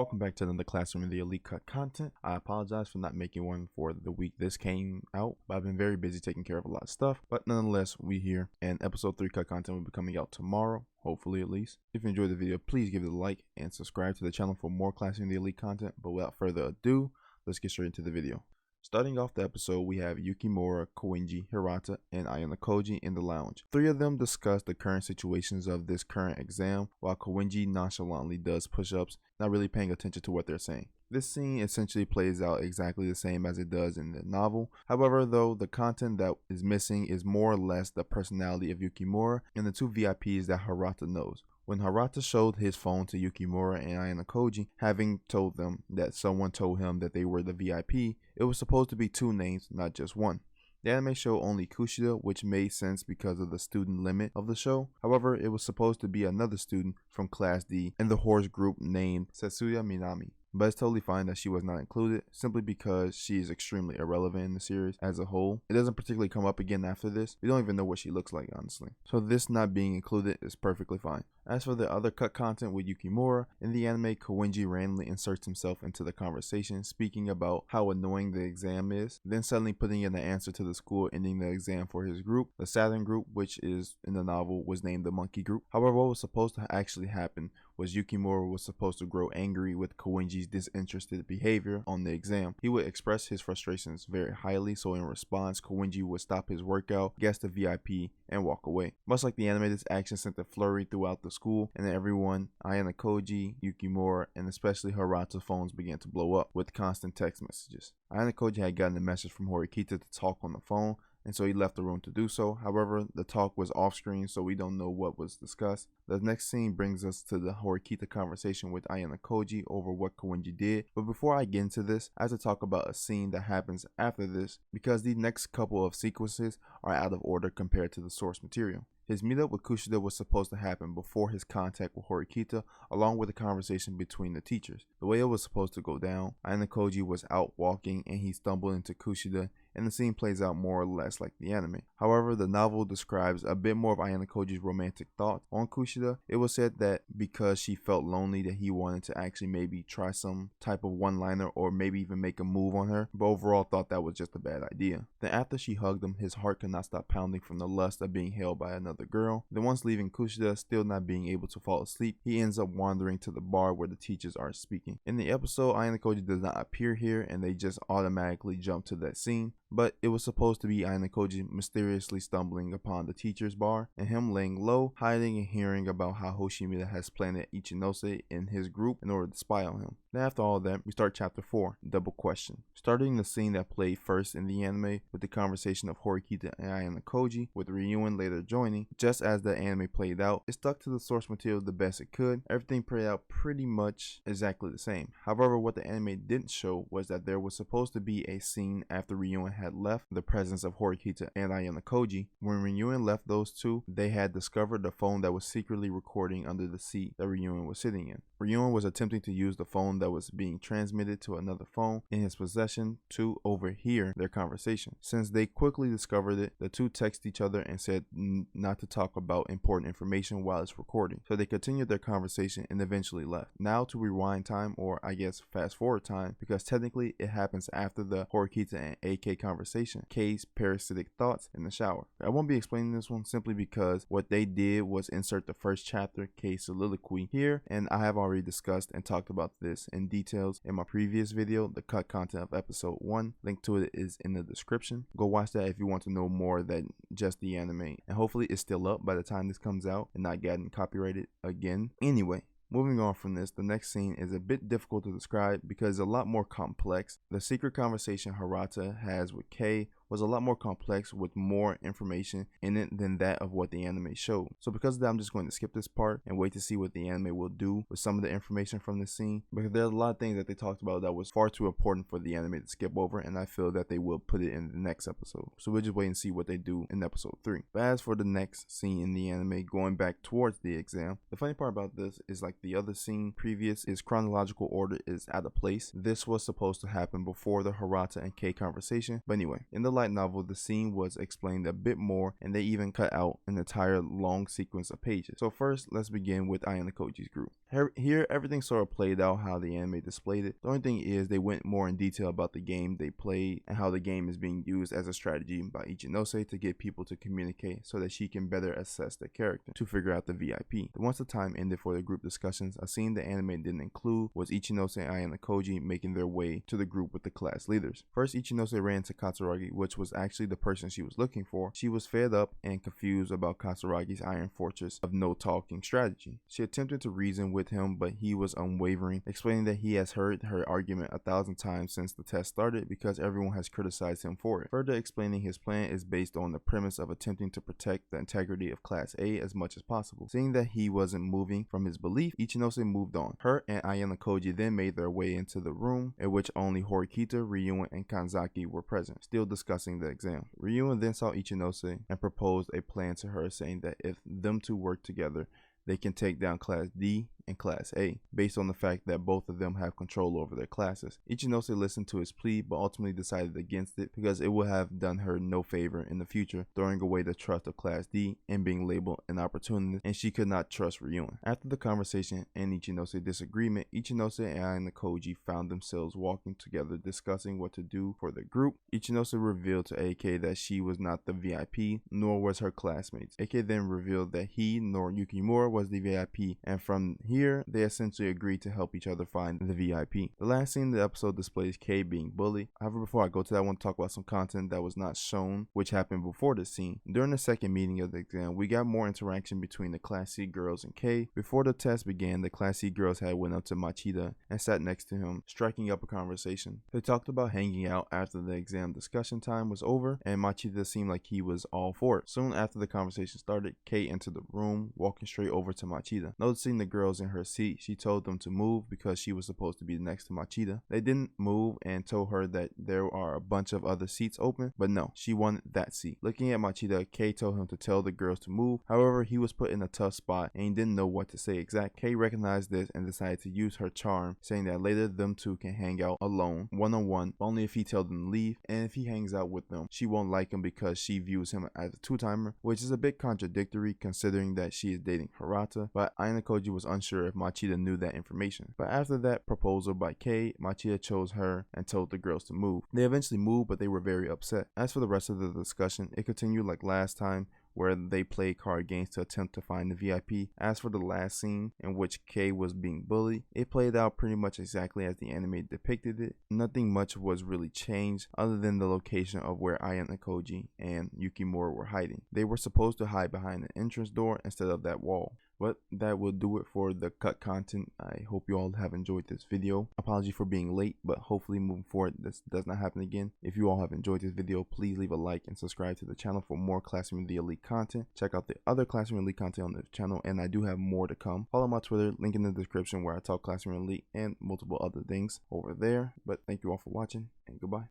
Welcome back to another Classroom in the Elite Cut content. I apologize for not making one for the week this came out, but I've been very busy taking care of a lot of stuff. But nonetheless, we here, and episode 3 cut content will be coming out tomorrow, hopefully at least. If you enjoyed the video, please give it a like and subscribe to the channel for more Classroom in the Elite content. But without further ado, let's get straight into the video. Starting off the episode, we have Yukimura, Koenji, Hirata, and Ayano Koji in the lounge. Three of them discuss the current situations of this current exam, while Koenji nonchalantly does push-ups, not really paying attention to what they're saying. This scene essentially plays out exactly the same as it does in the novel. However, though, the content that is missing is more or less the personality of Yukimura and the two VIPs that Hirata knows. When Hirata showed his phone to Yukimura and Ayano Koji, having told them that someone told him that they were the VIP, it was supposed to be two names, not just one. The anime showed only Kushida, which made sense because of the student limit of the show. However, it was supposed to be another student from Class D in the horse group named Setsuya Minami. But it's totally fine that she was not included, simply because she is extremely irrelevant in the series as a whole. It doesn't particularly come up again after this. We don't even know what she looks like, honestly. So this not being included is perfectly fine. As for the other cut content with Yukimura, in the anime, Koenji randomly inserts himself into the conversation, speaking about how annoying the exam is, then suddenly putting in the answer to the school ending the exam for his group. The Saturn group, which is in the novel, was named the Monkey Group. However, what was supposed to actually happen was Yukimura was supposed to grow angry with Koenji's disinterested behavior on the exam. He would express his frustrations very highly, so in response, Koenji would stop his workout, guess the VIP, and walk away. Much like the anime, this action sent a flurry throughout the school, and everyone, Ayano Koji, Yukimura, and especially Hirata's phones began to blow up with constant text messages. Ayano Koji had gotten a message from Horikita to talk on the phone, and so he left the room to do so. However, the talk was off screen, so we don't know what was discussed. The next scene brings us to the Horikita conversation with Ayano Koji over what Koenji did. But before I get into this, I have to talk about a scene that happens after this, because the next couple of sequences are out of order compared to the source material. His meetup with Kushida was supposed to happen before his contact with Horikita, along with a conversation between the teachers. The way it was supposed to go down, Ayano Koji was out walking and he stumbled into Kushida, and the scene plays out more or less like the anime. However, the novel describes a bit more of Ayano Koji's romantic thoughts on Kushida. It was said that because she felt lonely that he wanted to actually maybe try some type of one-liner or maybe even make a move on her, but overall thought that was just a bad idea. Then after she hugged him, his heart could not stop pounding from the lust of being held by another girl. Then once leaving Kushida, still not being able to fall asleep, he ends up wandering to the bar where the teachers are speaking. In the episode, Ayano Koji does not appear here and they just automatically jump to that scene. But it was supposed to be Ayano Koji mysteriously stumbling upon the teacher's bar and him laying low, hiding and hearing about how Hoshimura has planted Ichinose in his group in order to spy on him. Then after all that, we start chapter 4, Double Question. Starting the scene that played first in the anime with the conversation of Horikita and Ayano Koji, with Ryuen later joining. Just as the anime played out, it stuck to the source material the best it could. Everything played out pretty much exactly the same. However, what the anime didn't show was that there was supposed to be a scene after Ryuen had left the presence of Horikita and Ayano Koji. When Ryuen left those two, they had discovered the phone that was secretly recording under the seat that Ryuen was sitting in. Ryuen was attempting to use the phone that was being transmitted to another phone in his possession to overhear their conversation. Since they quickly discovered it, the two texted each other and said not to talk about important information while it's recording. So they continued their conversation and eventually left. Now to rewind time, or I guess fast forward time, because technically it happens after the Horikita and AK conversation, K's parasitic thoughts in the shower. I won't be explaining this one simply because what they did was insert the first chapter, K's soliloquy, here, and I have already discussed and talked about this in details in my previous video, the cut content of episode 1. Link to it is in the description. Go watch that if you want to know more than just the anime, and hopefully it's still up by the time this comes out and not getting copyrighted again. Anyway, moving on from this, the next scene is a bit difficult to describe because it's a lot more complex. The secret conversation Hirata has with K was a lot more complex with more information in it than that of what the anime showed. So because of that, I'm just going to skip this part and wait to see what the anime will do with some of the information from this scene, because there's a lot of things that they talked about that was far too important for the anime to skip over, and I feel that they will put it in the next episode. So we'll just wait and see what they do in episode 3. But as for the next scene in the anime, going back towards the exam, the funny part about this is like the other scene previous is chronological order is out of place. This was supposed to happen before the Hirata and K conversation. But anyway, in the light novel, the scene was explained a bit more, and they even cut out an entire long sequence of pages. So first, let's begin with Ayano Koji's group. Here, everything sort of played out how the anime displayed it. The only thing is they went more in detail about the game they played and how the game is being used as a strategy by Ichinose to get people to communicate so that she can better assess the character to figure out the VIP. Once the time ended for the group discussions, a scene the anime didn't include was Ichinose and Ayano Koji making their way to the group with the class leaders. First, Ichinose ran to Katsuragi, which was actually the person she was looking for. She was fed up and confused about Katsuragi's Iron Fortress of no talking strategy. She attempted to reason with him, but he was unwavering, explaining that he has heard her argument 1,000 times since the test started because everyone has criticized him for it. Further explaining his plan is based on the premise of attempting to protect the integrity of Class A as much as possible. Seeing that he wasn't moving from his belief, Ichinose moved on. Her and Ayano Koji then made their way into the room in which only Horikita, Ryuen, and Kanzaki were present, still discussing the exam. Ryuen then saw Ichinose and proposed a plan to her, saying that if them two work together, they can take down Class D and Class A, based on the fact that both of them have control over their classes. Ichinose listened to his plea, but ultimately decided against it because it would have done her no favor in the future, throwing away the trust of Class D and being labeled an opportunist, and she could not trust Ryuen. After the conversation and Ichinose disagreement, Ichinose and Ayano Koji found themselves walking together discussing what to do for the group. Ichinose revealed to AK that she was not the VIP, nor was her classmates. AK then revealed that he nor Yukimura was the VIP, and from here, they essentially agreed to help each other find the VIP. The last scene of the episode displays Kei being bullied. However, before I go to that, I want to talk about some content that was not shown, which happened before the scene. During the second meeting of the exam, we got more interaction between the Class C girls and Kei. Before the test began, the Class C girls had went up to Machida and sat next to him, striking up a conversation. They talked about hanging out after the exam discussion time was over, and Machida seemed like he was all for it. Soon after the conversation started, Kei entered the room, walking straight over to Machida. Noticing the girls in her seat, she told them to move because she was supposed to be next to Machida. They didn't move and told her that there are a bunch of other seats open, but no, she wanted that seat. Looking at Machida, Kei told him to tell the girls to move. However, he was put in a tough spot and he didn't know what to say exactly. Kei recognized this and decided to use her charm, saying that later them two can hang out alone, one-on-one, only if he tells them to leave, and if he hangs out with them, she won't like him because she views him as a two-timer, which is a bit contradictory considering that she is dating Hirata, but Ayano Koji was unsure if Machida knew that information. But after that proposal by Kei, Machida chose her and told the girls to move. They eventually moved, but they were very upset. As for the rest of the discussion, it continued like last time, where they played card games to attempt to find the VIP. As for the last scene, in which Kei was being bullied, it played out pretty much exactly as the anime depicted it. Nothing much was really changed other than the location of where Ayano Koji and Yukimura were hiding. They were supposed to hide behind the entrance door instead of that wall. But that will do it for the cut content. I hope you all have enjoyed this video. Apology for being late, but hopefully moving forward this does not happen again. If you all have enjoyed this video, please leave a like and subscribe to the channel for more Classroom of the Elite content. Check out the other Classroom Elite content on the channel, and I do have more to come. Follow my Twitter, link in the description, where I talk Classroom Elite and multiple other things over there. But thank you all for watching, and goodbye.